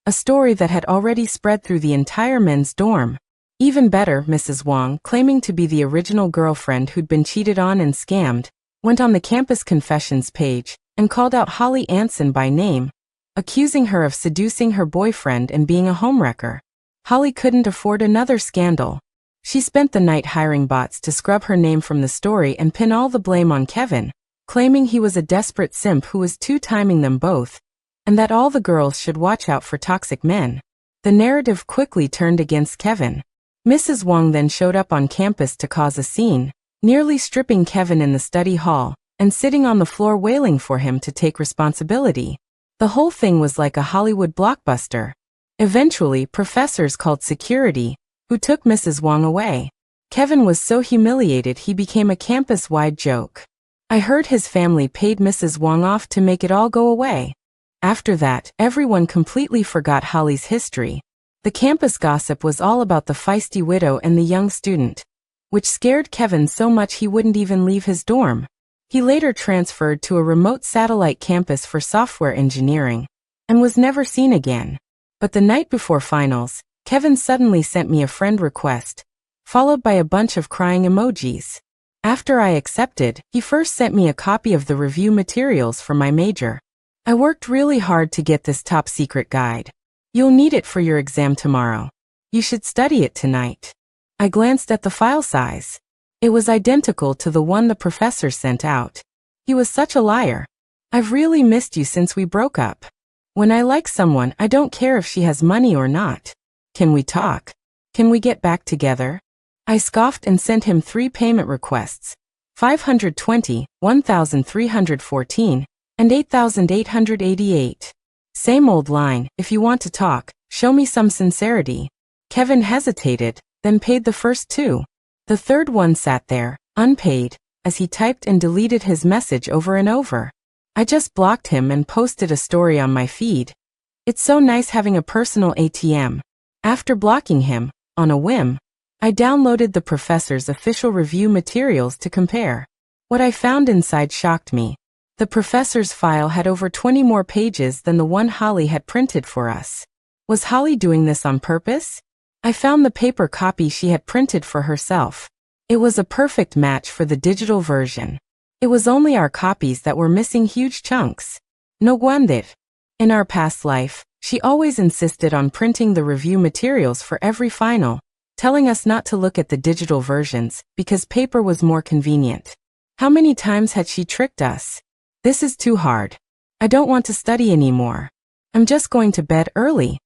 A story that had already spread through the entire men's dorm. Even better, Mrs. Wong, claiming to be the original girlfriend who'd been cheated on and scammed, went on the campus confessions page and called out Holly Anson by name, accusing her of seducing her boyfriend and being a homewrecker. Holly couldn't afford another scandal. She spent the night hiring bots to scrub her name from the story and pin all the blame on Kevin, claiming he was a desperate simp who was two-timing them both, and that all the girls should watch out for toxic men. The narrative quickly turned against Kevin. Mrs. Wong then showed up on campus to cause a scene, nearly stripping Kevin in the study hall and sitting on the floor wailing for him to take responsibility. The whole thing was like a Hollywood blockbuster. Eventually, professors called security, who took Mrs. Wong away. Kevin was so humiliated he became a campus-wide joke. I heard his family paid Mrs. Wong off to make it all go away. After that, everyone completely forgot Holly's history. The campus gossip was all about the feisty widow and the young student, which scared Kevin so much he wouldn't even leave his dorm. He later transferred to a remote satellite campus for software engineering, and was never seen again. But the night before finals, Kevin suddenly sent me a friend request, followed by a bunch of crying emojis. After I accepted, he first sent me a copy of the review materials for my major. I worked really hard to get this top-secret guide. You'll need it for your exam tomorrow. You should study it tonight. I glanced at the file size. It was identical to the one the professor sent out. He was such a liar. I've really missed you since we broke up. When I like someone, I don't care if she has money or not. Can we talk? Can we get back together? I scoffed and sent him 3 payment requests, $520, $1,314, and $8,888. Same old line, if you want to talk, show me some sincerity. Kevin hesitated, then paid the first 2. The third one sat there, unpaid, as he typed and deleted his message over and over. I just blocked him and posted a story on my feed. It's so nice having a personal ATM. After blocking him, on a whim, I downloaded the professor's official review materials to compare. What I found inside shocked me. The professor's file had over 20 more pages than the one Holly had printed for us. Was Holly doing this on purpose? I found the paper copy she had printed for herself. It was a perfect match for the digital version. It was only our copies that were missing huge chunks. No wonder. In our past life, she always insisted on printing the review materials for every final, telling us not to look at the digital versions because paper was more convenient. How many times had she tricked us? This is too hard. I don't want to study anymore. I'm just going to bed early.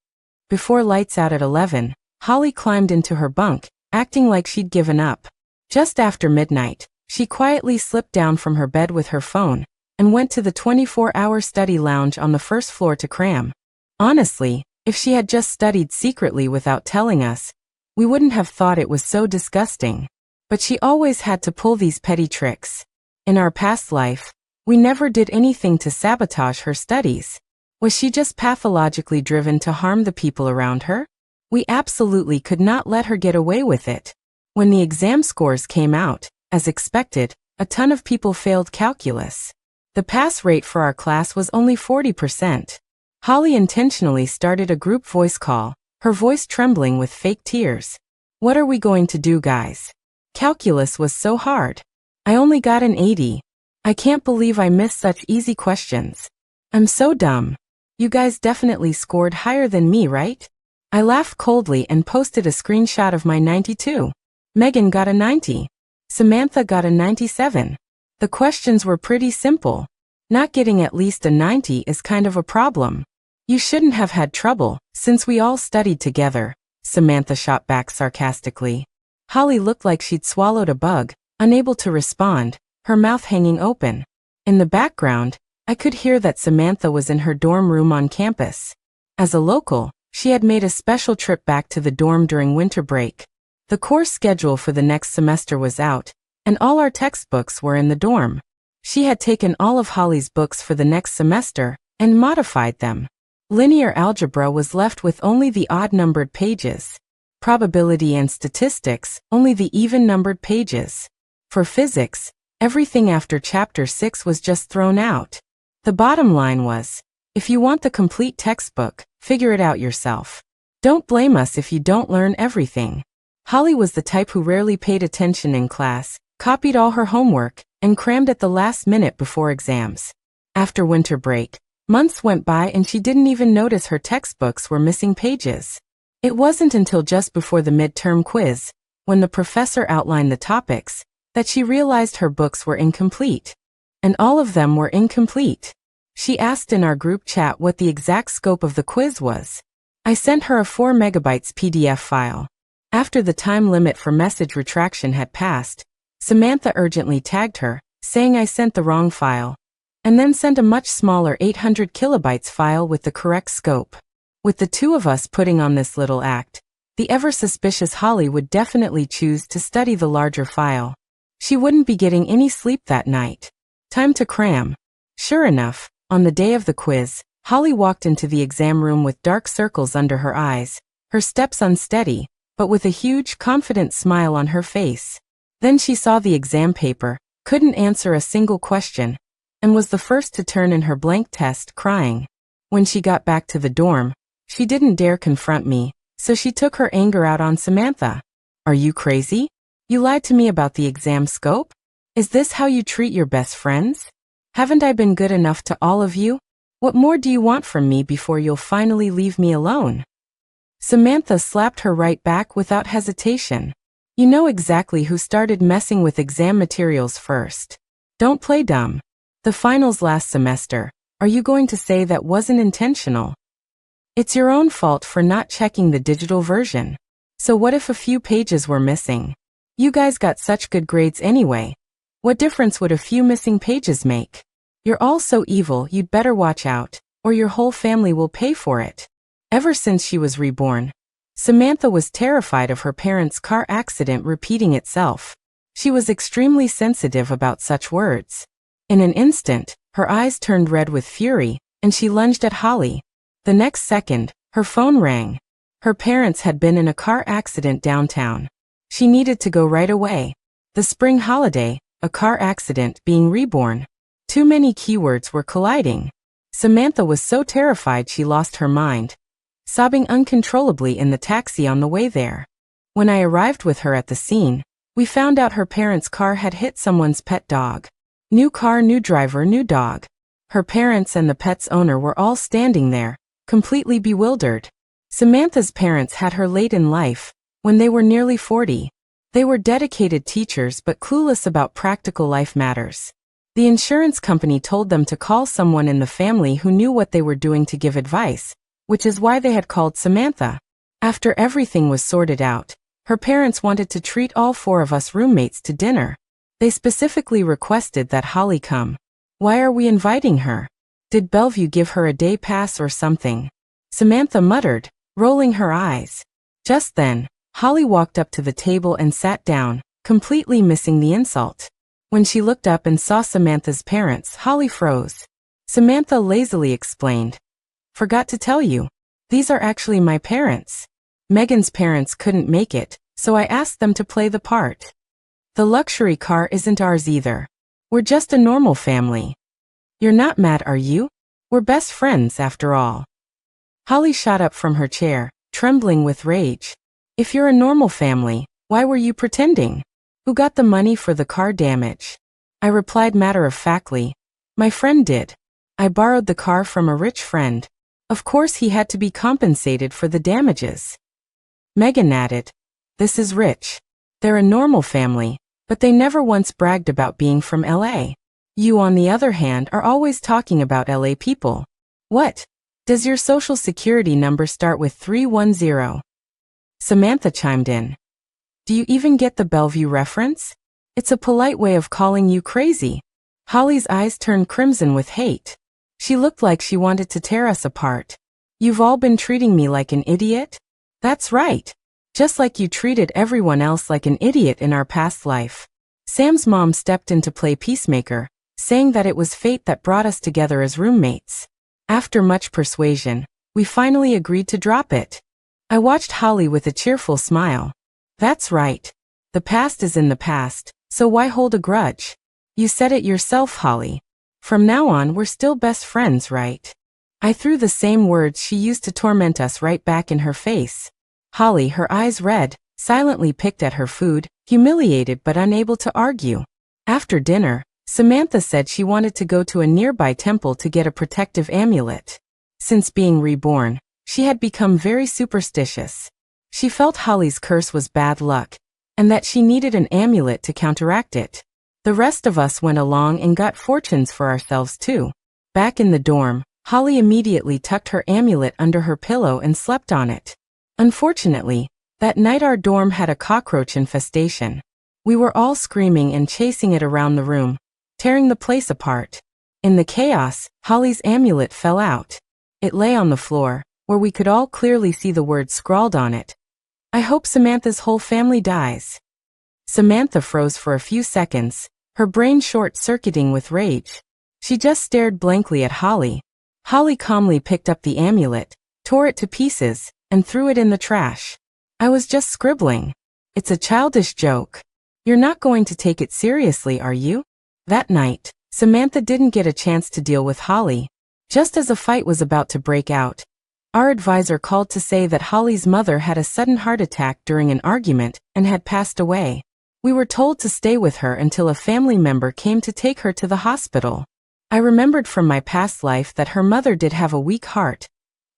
Before lights out at 11, Holly climbed into her bunk, acting like she'd given up. Just after midnight, she quietly slipped down from her bed with her phone and went to the 24-hour study lounge on the first floor to cram. Honestly, if she had just studied secretly without telling us, we wouldn't have thought it was so disgusting. But she always had to pull these petty tricks. In our past life, we never did anything to sabotage her studies. Was she just pathologically driven to harm the people around her? We absolutely could not let her get away with it. When the exam scores came out, as expected, a ton of people failed calculus. The pass rate for our class was only 40%. Holly intentionally started a group voice call, her voice trembling with fake tears. What are we going to do, guys? Calculus was so hard. I only got an 80. I can't believe I missed such easy questions. I'm so dumb. You guys definitely scored higher than me, right? I laughed coldly and posted a screenshot of my 92. Megan got a 90. Samantha got a 97. The questions were pretty simple. Not getting at least a 90 is kind of a problem. You shouldn't have had trouble, since we all studied together, Samantha shot back sarcastically. Holly looked like she'd swallowed a bug, unable to respond, her mouth hanging open. In the background, I could hear that Samantha was in her dorm room on campus. As a local, she had made a special trip back to the dorm during winter break. The course schedule for the next semester was out, and all our textbooks were in the dorm. She had taken all of Holly's books for the next semester and modified them. Linear algebra was left with only the odd-numbered pages. Probability and statistics, only the even-numbered pages. For physics, everything after Chapter 6 was just thrown out. The bottom line was, if you want the complete textbook, figure it out yourself. Don't blame us if you don't learn everything. Holly was the type who rarely paid attention in class, copied all her homework, and crammed at the last minute before exams. After winter break, months went by and she didn't even notice her textbooks were missing pages. It wasn't until just before the midterm quiz, when the professor outlined the topics, that she realized her books were incomplete. And all of them were incomplete. She asked in our group chat what the exact scope of the quiz was. I sent her a 4 megabytes PDF file. After the time limit for message retraction had passed, Samantha urgently tagged her, saying I sent the wrong file, and then sent a much smaller 800 kilobytes file with the correct scope. With the two of us putting on this little act, the ever-suspicious Holly would definitely choose to study the larger file. She wouldn't be getting any sleep that night. Time to cram. Sure enough, on the day of the quiz, Holly walked into the exam room with dark circles under her eyes, her steps unsteady, but with a huge, confident smile on her face. Then she saw the exam paper, couldn't answer a single question, and was the first to turn in her blank test, crying. When she got back to the dorm, she didn't dare confront me, so she took her anger out on Samantha. Are you crazy? You lied to me about the exam scope? Is this how you treat your best friends? Haven't I been good enough to all of you? What more do you want from me before you'll finally leave me alone? Samantha slapped her right back without hesitation. You know exactly who started messing with exam materials first. Don't play dumb. The finals last semester, are you going to say that wasn't intentional? It's your own fault for not checking the digital version. So what if a few pages were missing? You guys got such good grades anyway. What difference would a few missing pages make? You're all so evil, you'd better watch out, or your whole family will pay for it. Ever since she was reborn, Samantha was terrified of her parents' car accident repeating itself. She was extremely sensitive about such words. In an instant, her eyes turned red with fury, and she lunged at Holly. The next second, her phone rang. Her parents had been in a car accident downtown. She needed to go right away. The spring holiday, a car accident, being reborn. Too many keywords were colliding. Samantha was so terrified she lost her mind, sobbing uncontrollably in the taxi on the way there. When I arrived with her at the scene, we found out her parents' car had hit someone's pet dog. New car, new driver, new dog. Her parents and the pet's owner were all standing there, completely bewildered. Samantha's parents had her late in life, when they were nearly 40. They were dedicated teachers but clueless about practical life matters. The insurance company told them to call someone in the family who knew what they were doing to give advice, which is why they had called Samantha. After everything was sorted out, her parents wanted to treat all 4 of us roommates to dinner. They specifically requested that Holly come. Why are we inviting her? Did Bellevue give her a day pass or something? Samantha muttered, rolling her eyes. Just then, Holly walked up to the table and sat down, completely missing the insult. When she looked up and saw Samantha's parents, Holly froze. Samantha lazily explained. Forgot to tell you. These are actually my parents. Megan's parents couldn't make it, so I asked them to play the part. The luxury car isn't ours either. We're just a normal family. You're not mad, are you? We're best friends after all. Holly shot up from her chair, trembling with rage. If you're a normal family, why were you pretending? Who got the money for the car damage? I replied matter-of-factly. My friend did. I borrowed the car from a rich friend. Of course he had to be compensated for the damages. Megan added. This is rich. They're a normal family, but they never once bragged about being from LA. You, on the other hand, are always talking about LA people. What? Does your social security number start with 310? Samantha chimed in. Do you even get the Bellevue reference? It's a polite way of calling you crazy. Holly's eyes turned crimson with hate. She looked like she wanted to tear us apart. You've all been treating me like an idiot? That's right. Just like you treated everyone else like an idiot in our past life. Sam's mom stepped in to play peacemaker, saying that it was fate that brought us together as roommates. After much persuasion, we finally agreed to drop it. I watched Holly with a cheerful smile. That's right. The past is in the past, so why hold a grudge? You said it yourself, Holly. From now on, we're still best friends, right? I threw the same words she used to torment us right back in her face. Holly, her eyes red, silently picked at her food, humiliated but unable to argue. After dinner, Samantha said she wanted to go to a nearby temple to get a protective amulet. Since being reborn, she had become very superstitious. She felt Holly's curse was bad luck, and that she needed an amulet to counteract it. The rest of us went along and got fortunes for ourselves too. Back in the dorm, Holly immediately tucked her amulet under her pillow and slept on it. Unfortunately, that night our dorm had a cockroach infestation. We were all screaming and chasing it around the room, tearing the place apart. In the chaos, Holly's amulet fell out. It lay on the floor, where we could all clearly see the words scrawled on it. I hope Samantha's whole family dies. Samantha froze for a few seconds, her brain short-circuiting with rage. She just stared blankly at Holly. Holly calmly picked up the amulet, tore it to pieces, and threw it in the trash. I was just scribbling. It's a childish joke. You're not going to take it seriously, are you? That night, Samantha didn't get a chance to deal with Holly. Just as a fight was about to break out, our advisor called to say that Holly's mother had a sudden heart attack during an argument and had passed away. We were told to stay with her until a family member came to take her to the hospital. I remembered from my past life that her mother did have a weak heart,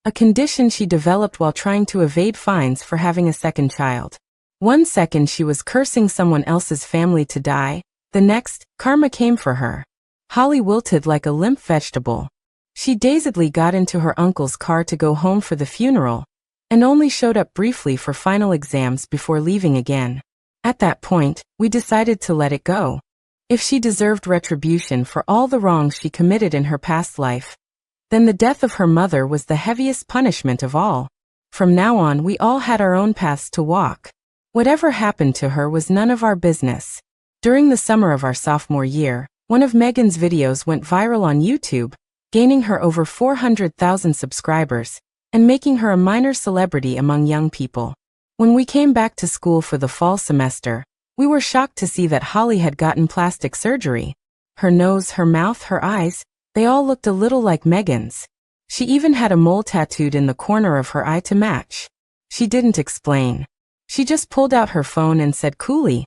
a condition she developed while trying to evade fines for having a second child. One second she was cursing someone else's family to die, the next, karma came for her. Holly wilted like a limp vegetable. She dazedly got into her uncle's car to go home for the funeral, and only showed up briefly for final exams before leaving again. At that point, we decided to let it go. If she deserved retribution for all the wrongs she committed in her past life, then the death of her mother was the heaviest punishment of all. From now on, we all had our own paths to walk. Whatever happened to her was none of our business. During the summer of our sophomore year, one of Megan's videos went viral on YouTube, gaining her over 400,000 subscribers, and making her a minor celebrity among young people. When we came back to school for the fall semester, we were shocked to see that Holly had gotten plastic surgery. Her nose, her mouth, her eyes, they all looked a little like Megan's. She even had a mole tattooed in the corner of her eye to match. She didn't explain. She just pulled out her phone and said coolly,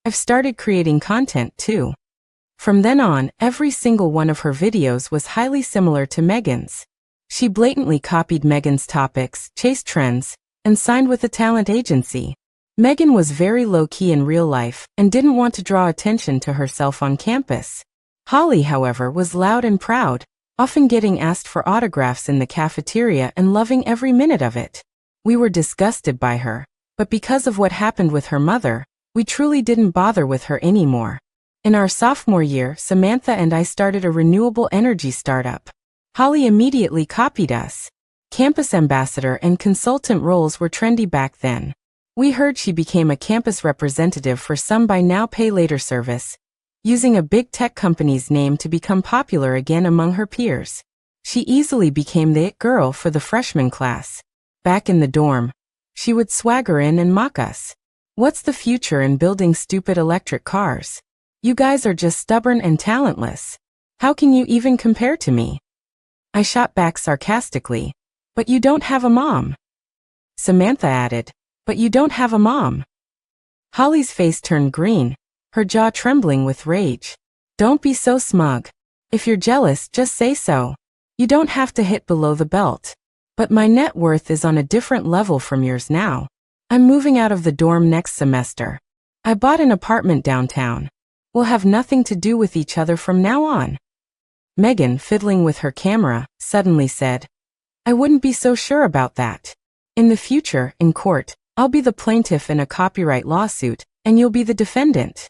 "I've started creating content too." From then on, every single one of her videos was highly similar to Megan's. She blatantly copied Megan's topics, chased trends, and signed with a talent agency. Megan was very low-key in real life and didn't want to draw attention to herself on campus. Holly, however, was loud and proud, often getting asked for autographs in the cafeteria and loving every minute of it. We were disgusted by her, but because of what happened with her mother, we truly didn't bother with her anymore. In our sophomore year, Samantha and I started a renewable energy startup. Holly immediately copied us. Campus ambassador and consultant roles were trendy back then. We heard she became a campus representative for some buy now pay later service, using a big tech company's name to become popular again among her peers. She easily became the it girl for the freshman class. Back in the dorm, she would swagger in and mock us. What's the future in building stupid electric cars? You guys are just stubborn and talentless. How can you even compare to me? I shot back sarcastically. But you don't have a mom. Samantha added, but you don't have a mom. Holly's face turned green, her jaw trembling with rage. Don't be so smug. If you're jealous, just say so. You don't have to hit below the belt. But my net worth is on a different level from yours now. I'm moving out of the dorm next semester. I bought an apartment downtown. We'll have nothing to do with each other from now on. Megan, fiddling with her camera, suddenly said, I wouldn't be so sure about that. In the future, in court, I'll be the plaintiff in a copyright lawsuit, and you'll be the defendant.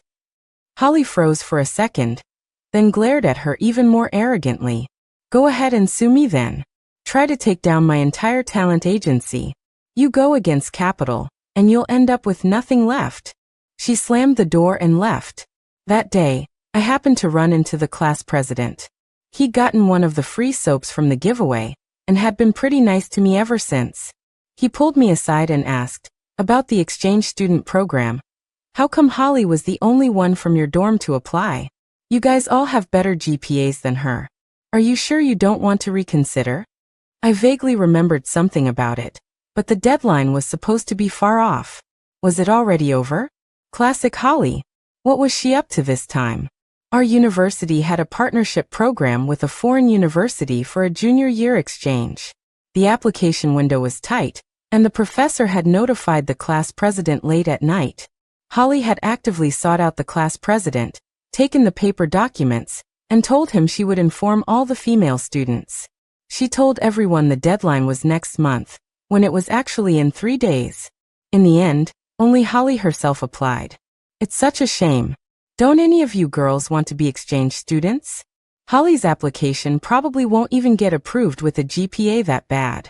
Holly froze for a second, then glared at her even more arrogantly. Go ahead and sue me then. Try to take down my entire talent agency. You go against capital, and you'll end up with nothing left. She slammed the door and left. That day, I happened to run into the class president. He'd gotten one of the free soaps from the giveaway, and had been pretty nice to me ever since. He pulled me aside and asked, about the exchange student program. How come Holly was the only one from your dorm to apply? You guys all have better GPAs than her. Are you sure you don't want to reconsider? I vaguely remembered something about it, but the deadline was supposed to be far off. Was it already over? Classic Holly. What was she up to this time? Our university had a partnership program with a foreign university for a junior year exchange. The application window was tight, and the professor had notified the class president late at night. Holly had actively sought out the class president, taken the paper documents, and told him she would inform all the female students. She told everyone the deadline was next month, when it was actually in 3 days. In the end, only Holly herself applied. It's such a shame. Don't any of you girls want to be exchange students? Holly's application probably won't even get approved with a GPA that bad.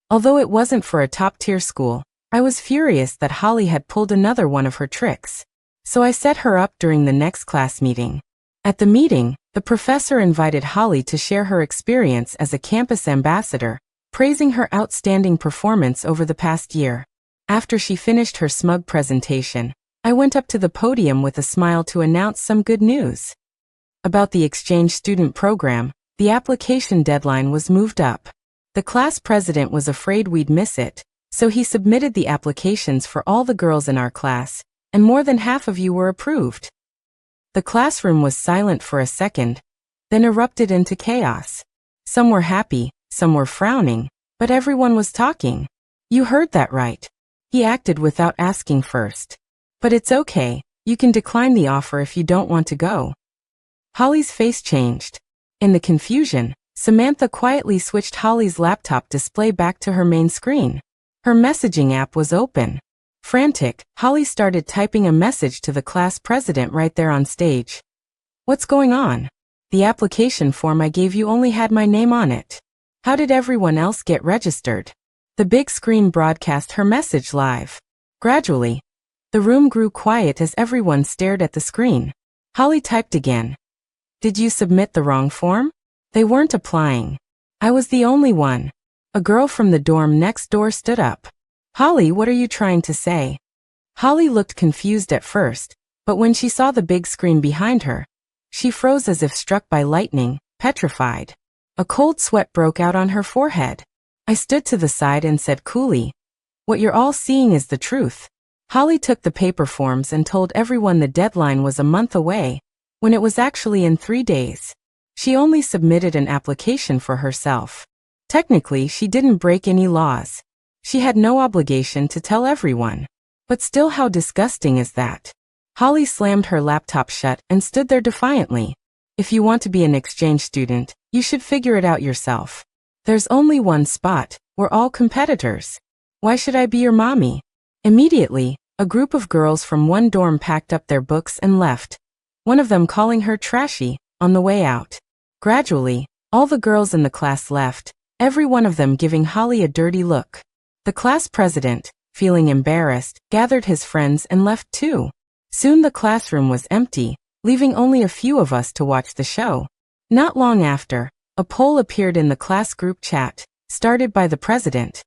Although it wasn't for a top-tier school, I was furious that Holly had pulled another one of her tricks. So I set her up during the next class meeting. At the meeting, the professor invited Holly to share her experience as a campus ambassador, praising her outstanding performance over the past year. After she finished her smug presentation, I went up to the podium with a smile to announce some good news. About the exchange student program, the application deadline was moved up. The class president was afraid we'd miss it, so he submitted the applications for all the girls in our class, and more than half of you were approved. The classroom was silent for a second, then erupted into chaos. Some were happy, some were frowning, but everyone was talking. You heard that right. He acted without asking first. But it's okay, you can decline the offer if you don't want to go. Holly's face changed. In the confusion, Samantha quietly switched Holly's laptop display back to her main screen. Her messaging app was open. Frantic, Holly started typing a message to the class president right there on stage. What's going on? The application form I gave you only had my name on it. How did everyone else get registered? The big screen broadcast her message live. Gradually, the room grew quiet as everyone stared at the screen. Holly typed again. Did you submit the wrong form? They weren't applying. I was the only one. A girl from the dorm next door stood up. Holly, what are you trying to say? Holly looked confused at first, but when she saw the big screen behind her, she froze as if struck by lightning, petrified. A cold sweat broke out on her forehead. I stood to the side and said coolly, what you're all seeing is the truth. Holly took the paper forms and told everyone the deadline was a month away, when it was actually in 3 days. She only submitted an application for herself. Technically, she didn't break any laws. She had no obligation to tell everyone. But still, how disgusting is that? Holly slammed her laptop shut and stood there defiantly. If you want to be an exchange student, you should figure it out yourself. There's only one spot. We're all competitors. Why should I be your mommy? Immediately, a group of girls from one dorm packed up their books and left, one of them calling her trashy, on the way out. Gradually, all the girls in the class left, every one of them giving Holly a dirty look. The class president, feeling embarrassed, gathered his friends and left too. Soon the classroom was empty, leaving only a few of us to watch the show. Not long after, a poll appeared in the class group chat, started by the president.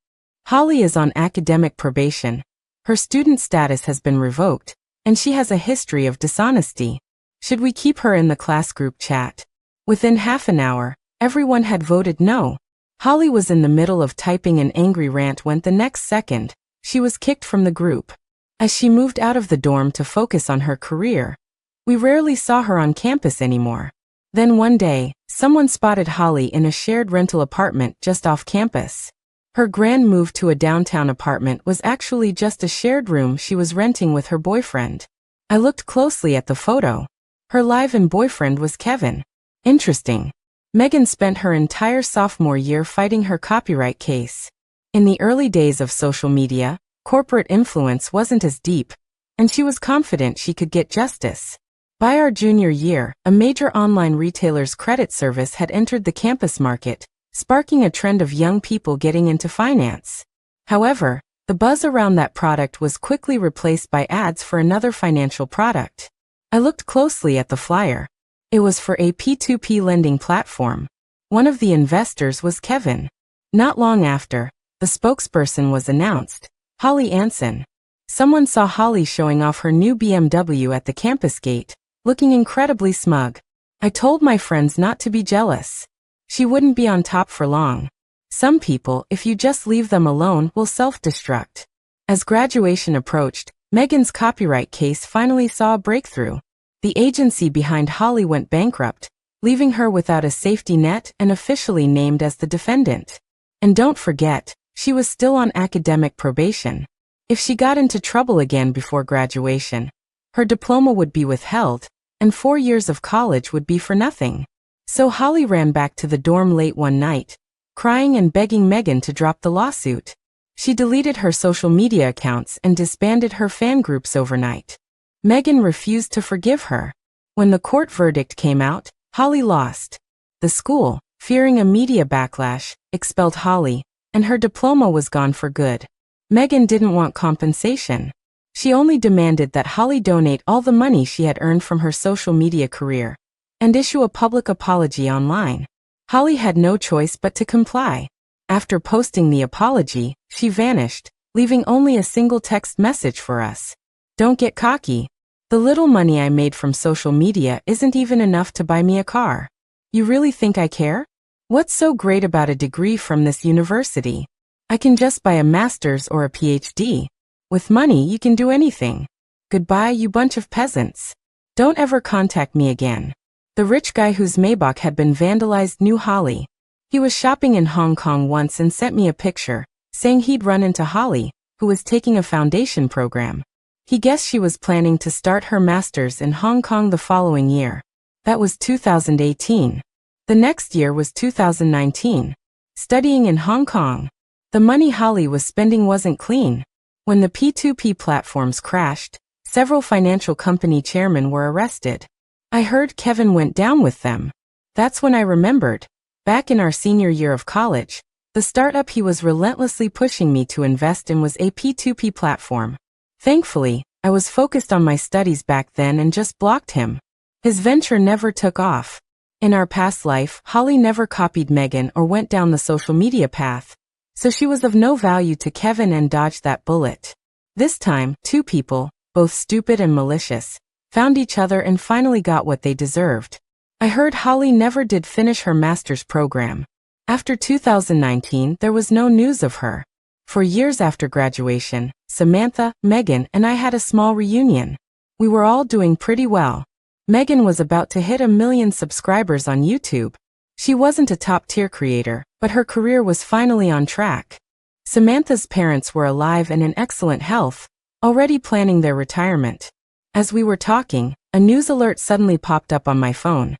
Holly is on academic probation. Her student status has been revoked, and she has a history of dishonesty. Should we keep her in the class group chat? Within half an hour, everyone had voted no. Holly was in the middle of typing an angry rant when the next second, she was kicked from the group. As she moved out of the dorm to focus on her career, we rarely saw her on campus anymore. Then one day, someone spotted Holly in a shared rental apartment just off campus. Her grand move to a downtown apartment was actually just a shared room she was renting with her boyfriend. I looked closely at the photo. Her live-in boyfriend was Kevin. Interesting. Megan spent her entire sophomore year fighting her copyright case. In the early days of social media, corporate influence wasn't as deep, and she was confident she could get justice. By our junior year, a major online retailer's credit service had entered the campus market, sparking a trend of young people getting into finance. However, the buzz around that product was quickly replaced by ads for another financial product. I looked closely at the flyer. It was for a P2P lending platform. One of the investors was Kevin. Not long after, the spokesperson was announced, Holly Anson. Someone saw Holly showing off her new BMW at the campus gate, looking incredibly smug. I told my friends not to be jealous. She wouldn't be on top for long. Some people, if you just leave them alone, will self-destruct. As graduation approached, Megan's copyright case finally saw a breakthrough. The agency behind Holly went bankrupt, leaving her without a safety net and officially named as the defendant. And don't forget, she was still on academic probation. If she got into trouble again before graduation, her diploma would be withheld, and 4 years of college would be for nothing. So Holly ran back to the dorm late one night, crying and begging Megan to drop the lawsuit. She deleted her social media accounts and disbanded her fan groups overnight. Megan refused to forgive her. When the court verdict came out, Holly lost. The school, fearing a media backlash, expelled Holly, and her diploma was gone for good. Megan didn't want compensation. She only demanded that Holly donate all the money she had earned from her social media career and issue a public apology online. Holly had no choice but to comply. After posting the apology, she vanished, leaving only a single text message for us. Don't get cocky. The little money I made from social media isn't even enough to buy me a car. You really think I care? What's so great about a degree from this university? I can just buy a master's or a PhD. With money, you can do anything. Goodbye, you bunch of peasants. Don't ever contact me again. The rich guy whose Maybach had been vandalized knew Holly. He was shopping in Hong Kong once and sent me a picture, saying he'd run into Holly, who was taking a foundation program. He guessed she was planning to start her master's in Hong Kong the following year. That was 2018. The next year was 2019. Studying in Hong Kong. The money Holly was spending wasn't clean. When the P2P platforms crashed, several financial company chairmen were arrested. I heard Kevin went down with them. That's when I remembered. Back in our senior year of college, the startup he was relentlessly pushing me to invest in was a P2P platform. Thankfully, I was focused on my studies back then and just blocked him. His venture never took off. In our past life, Holly never copied Megan or went down the social media path, so she was of no value to Kevin and dodged that bullet. This time, two people, both stupid and malicious, found each other and finally got what they deserved. I heard Holly never did finish her master's program. After 2019, there was no news of her. For years after graduation, Samantha, Megan, and I had a small reunion. We were all doing pretty well. Megan was about to hit 1 million subscribers on YouTube. She wasn't a top-tier creator, but her career was finally on track. Samantha's parents were alive and in excellent health, already planning their retirement. As we were talking, a news alert suddenly popped up on my phone.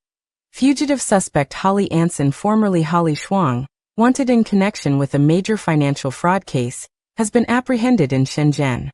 Fugitive suspect Holly Anson, formerly Holly Shuang, wanted in connection with a major financial fraud case, has been apprehended in Shenzhen.